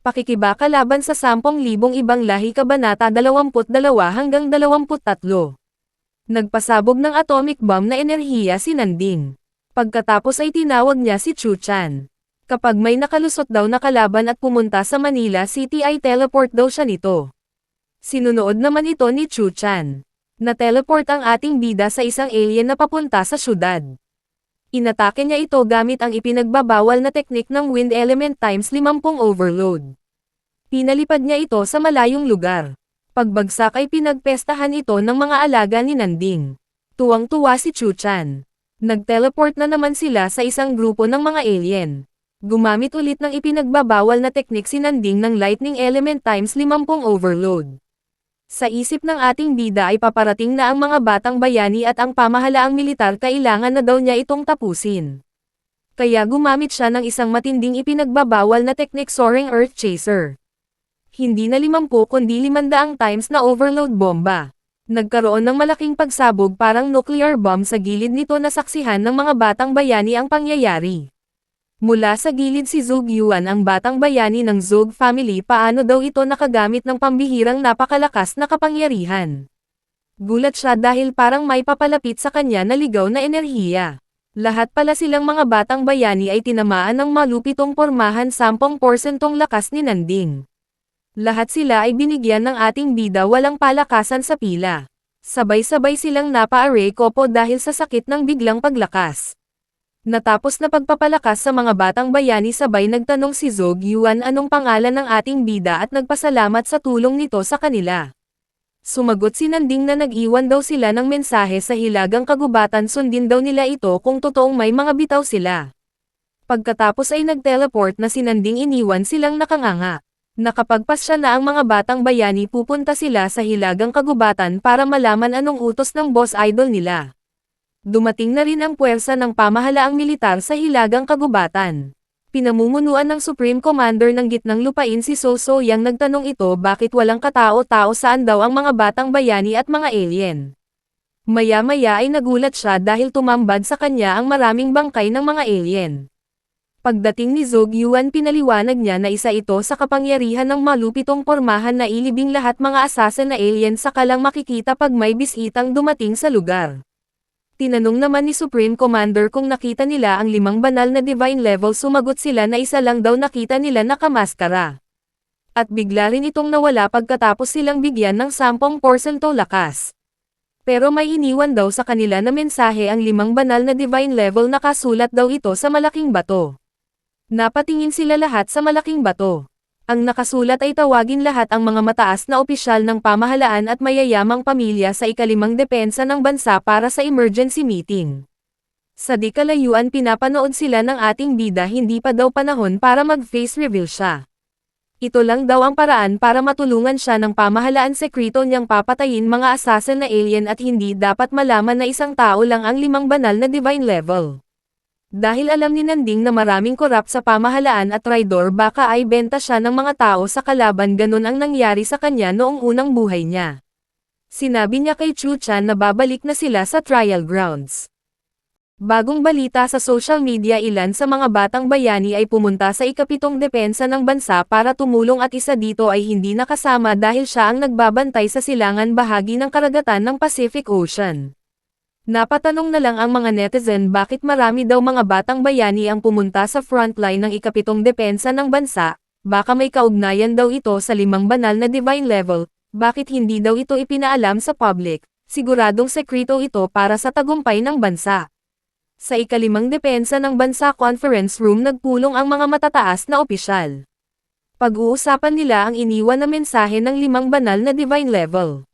Pakikibaka laban sa 10,000 ibang lahi Kabanata 22 hanggang 23. Nagpasabog ng atomic bomb na enerhiya si Nanding. Pagkatapos ay tinawag niya si Chu Chan. Kapag may nakalusot daw na kalaban at pumunta sa Manila City ay teleport daw siya nito. Sinunood naman ito ni Chu Chan. Na-teleport ang ating bida sa isang alien na papunta sa syudad. Inatake niya ito gamit ang ipinagbabawal na teknik ng wind element times 50 overload. Pinalipad niya ito sa malayong lugar. Pagbagsak ay pinagpestahan ito ng mga alaga ni Nanding. Tuwang-tuwa si Chu Chan. Nag-teleport na naman sila sa isang grupo ng mga alien. Gumamit ulit ng ipinagbabawal na teknik si Nanding ng lightning element times 50 overload. Sa isip ng ating bida ay paparating na ang mga batang bayani at ang pamahalaang militar kailangan na daw niya itong tapusin. Kaya gumamit siya ng isang matinding ipinagbabawal na teknik Soaring Earth Chaser. Hindi na 50 kundi 500 times na overload bomba. Nagkaroon ng malaking pagsabog parang nuclear bomb sa gilid nito na saksihan ng mga batang bayani ang pangyayari. Mula sa gilid si Zhou Yuan ang batang bayani ng Zhou family paano daw ito nakagamit ng pambihirang napakalakas na kapangyarihan. Gulat siya dahil parang may papalapit sa kanya na ligaw na enerhiya. Lahat pala silang mga batang bayani ay tinamaan ng malupitong pormahan 10% lakas ni Nanding. Lahat sila ay binigyan ng ating bida walang palakasan sa pila. Sabay-sabay silang napa-array kopo dahil sa sakit ng biglang paglakas. Natapos na pagpapalakas sa mga batang bayani sabay nagtanong si Zhou Yuan anong pangalan ng ating bida at nagpasalamat sa tulong nito sa kanila. Sumagot si Nanding na nag-iwan daw sila ng mensahe sa hilagang kagubatan sundin daw nila ito kung totoong may mga bitaw sila. Pagkatapos ay nag-teleport na si Nanding iniwan silang nakanganga. Nakapagpas siya na ang mga batang bayani pupunta sila sa hilagang kagubatan para malaman anong utos ng boss idol nila. Dumating na rin ang puwersa ng pamahalaang militar sa hilagang kagubatan. Pinamumunuan ng Supreme Commander ng Gitnang Lupain si So Yang nagtanong ito bakit walang katao-tao saan daw ang mga batang bayani at mga alien. Maya-maya ay nagulat siya dahil tumambad sa kanya ang maraming bangkay ng mga alien. Pagdating ni Zhou Yuan pinaliwanag niya na isa ito sa kapangyarihan ng malupitong pormahan na ilibing lahat mga assassin na alien saka lang makikita pag may bisitang dumating sa lugar. Tinanong naman ni Supreme Commander kung nakita nila ang 5 banal na divine level sumagot sila na isa lang daw nakita nila nakamaskara. At bigla rin itong nawala pagkatapos silang bigyan ng 10% lakas. Pero may iniwan daw sa kanila na mensahe ang 5 banal na divine level nakasulat daw ito sa malaking bato. Napatingin sila lahat sa malaking bato. Ang nakasulat ay tawagin lahat ang mga mataas na opisyal ng pamahalaan at mayayamang pamilya sa ikalimang depensa ng bansa para sa emergency meeting. Sa di kalayuan pinapanood sila ng ating bida hindi pa daw panahon para mag-face reveal siya. Ito lang daw ang paraan para matulungan siya ng pamahalaan sekreto niyang papatayin mga assassin na alien at hindi dapat malaman na isang tao lang ang 5 banal na divine level. Dahil alam ni Nanding na maraming korap sa pamahalaan at traidor baka ay benta siya ng mga tao sa kalaban ganun ang nangyari sa kanya noong unang buhay niya. Sinabi niya kay Chu Chan na babalik na sila sa trial grounds. Bagong balita sa social media ilan sa mga batang bayani ay pumunta sa ikapitong depensa ng bansa para tumulong at isa dito ay hindi nakasama dahil siya ang nagbabantay sa silangan bahagi ng karagatan ng Pacific Ocean. Napatanong na lang ang mga netizen bakit marami daw mga batang bayani ang pumunta sa frontline ng ikapitong depensa ng bansa, baka may kaugnayan daw ito sa 5 banal na divine level, bakit hindi daw ito ipinaalam sa public, siguradong sekreto ito para sa tagumpay ng bansa. Sa ikalimang depensa ng bansa conference room nagpulong ang mga matataas na opisyal. Pag-uusapan nila ang iniwan na mensahe ng 5 banal na divine level.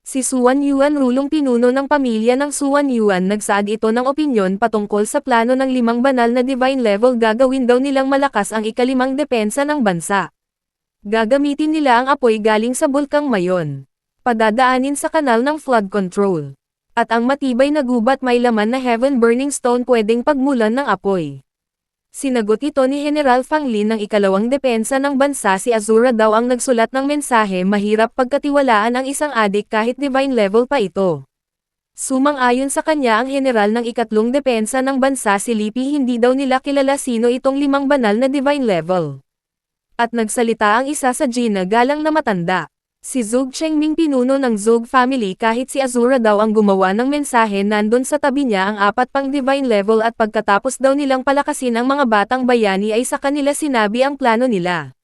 Si Suan Yuan rulong pinuno ng pamilya ng Suan Yuan nagsaad ito ng opinyon patungkol sa plano ng 5 banal na divine level gagawin daw nilang malakas ang ikalimang depensa ng bansa. Gagamitin nila ang apoy galing sa bulkang Mayon. Padadaanin sa kanal ng flood control. At ang matibay na gubat may laman na heaven burning stone pwedeng pagmulan ng apoy. Sinagot ito ni General Fang Lin ng ikalawang depensa ng bansa si Azura daw ang nagsulat ng mensahe mahirap pagkatiwalaan ang isang adik kahit divine level pa ito. Sumang-ayon sa kanya ang general ng ikatlong depensa ng bansa si Lipi hindi daw nila kilala sino itong 5 banal na divine level. At nagsalita ang isa sa ginagalang na matanda. Si Zhou Chengming pinuno ng Zhou family kahit si Azura daw ang gumawa ng mensahe nandun sa tabi niya ang 4 pang divine level at pagkatapos daw nilang palakasin ang mga batang bayani ay sa kanila sinabi ang plano nila.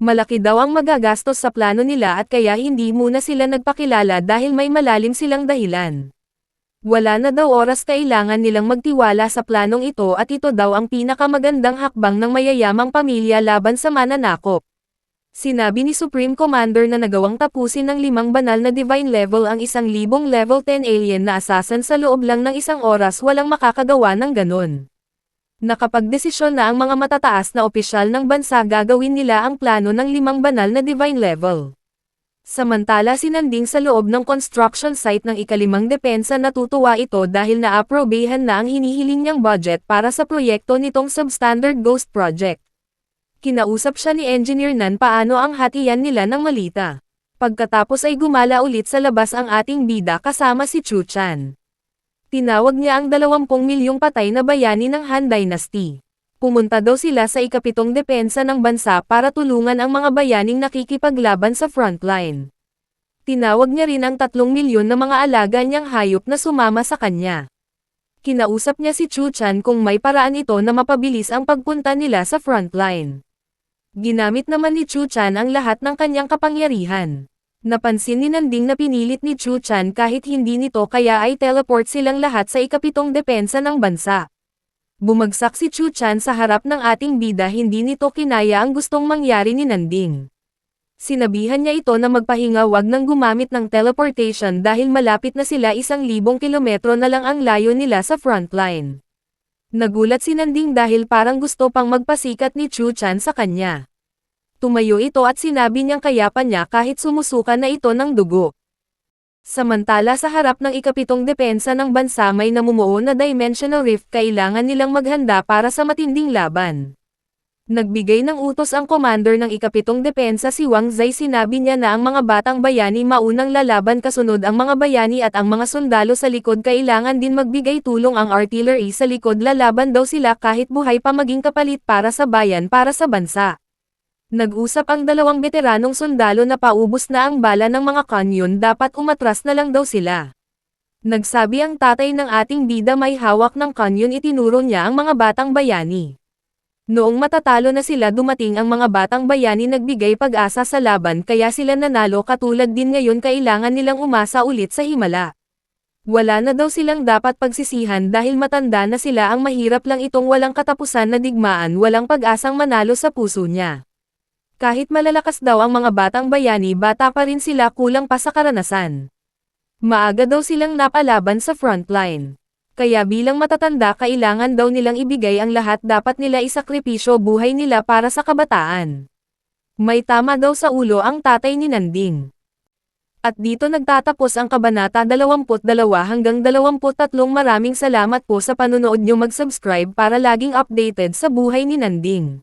Malaki daw ang magagastos sa plano nila at kaya hindi muna sila nagpakilala dahil may malalim silang dahilan. Wala na daw oras kailangan nilang magtiwala sa planong ito at ito daw ang pinakamagandang hakbang ng mayayamang pamilya laban sa mananakop. Sinabi ni Supreme Commander na nagawang tapusin ng 5 banal na divine level ang 1,000 level 10 alien na assassin sa loob lang ng 1 oras walang makakagawa ng ganon. Nakapagdesisyon na ang mga matataas na opisyal ng bansa gagawin nila ang plano ng 5 banal na divine level. Samantala sinanding sa loob ng construction site ng ika-5 depensa natutuwa ito dahil naaprobehan na ang hinihiling niyang budget para sa proyekto nitong substandard ghost project. Kinausap siya ni Engineer Nan paano ang hatian nila ng malita. Pagkatapos ay gumala ulit sa labas ang ating bida kasama si Chu Chan. Tinawag niya ang 20 milyong patay na bayani ng Han Dynasty. Pumunta daw sila sa ika-7 depensa ng bansa para tulungan ang mga bayaning nakikipaglaban sa frontline. Tinawag niya rin ang 3 milyon na mga alaga niyang hayop na sumama sa kanya. Kinausap niya si Chu Chan kung may paraan ito na mapabilis ang pagpunta nila sa frontline. Ginamit naman ni Chu Chan ang lahat ng kanyang kapangyarihan. Napansin ni Nanding na pinilit ni Chu Chan kahit hindi nito kaya ay teleport silang lahat sa ika-7 depensa ng bansa. Bumagsak si Chu Chan sa harap ng ating bida hindi nito kinaya ang gustong mangyari ni Nanding. Sinabihan niya ito na magpahinga wag nang gumamit ng teleportation dahil malapit na sila 1,000 kilometro na lang ang layo nila sa frontline. Nagulat si Nanding dahil parang gusto pang magpasikat ni Chu Chan sa kanya. Tumayo ito at sinabi niyang kayapan niya kahit sumusuka na ito ng dugo. Samantala sa harap ng ika-7 depensa ng bansa may namumuo na dimensional rift kailangan nilang maghanda para sa matinding laban. Nagbigay ng utos ang commander ng ika-7 depensa si Wang Zai sinabi niya na ang mga batang bayani maunang lalaban kasunod ang mga bayani at ang mga sundalo sa likod kailangan din magbigay tulong ang artillery sa likod lalaban daw sila kahit buhay pa maging kapalit para sa bayan para sa bansa. Nag-usap ang 2 veteranong sundalo na paubos na ang bala ng mga kanyon dapat umatras na lang daw sila. Nagsabi ang tatay ng ating bida may hawak ng kanyon itinuro niya ang mga batang bayani. Noong matatalo na sila dumating ang mga batang bayani nagbigay pag-asa sa laban kaya sila nanalo katulad din ngayon kailangan nilang umasa ulit sa himala. Wala na daw silang dapat pagsisihan dahil matanda na sila ang mahirap lang itong walang katapusan na digmaan walang pag-asang manalo sa puso niya. Kahit malalakas daw ang mga batang bayani bata pa rin sila kulang pa sa karanasan. Maaga daw silang napalaban sa frontline. Kaya bilang matatanda kailangan daw nilang ibigay ang lahat dapat nila isakripisyo buhay nila para sa kabataan. May tama daw sa ulo ang tatay ni Nanding. At dito nagtatapos ang Kabanata 22 hanggang 23. Maraming salamat po sa panunood nyo mag-subscribe para laging updated sa buhay ni Nanding.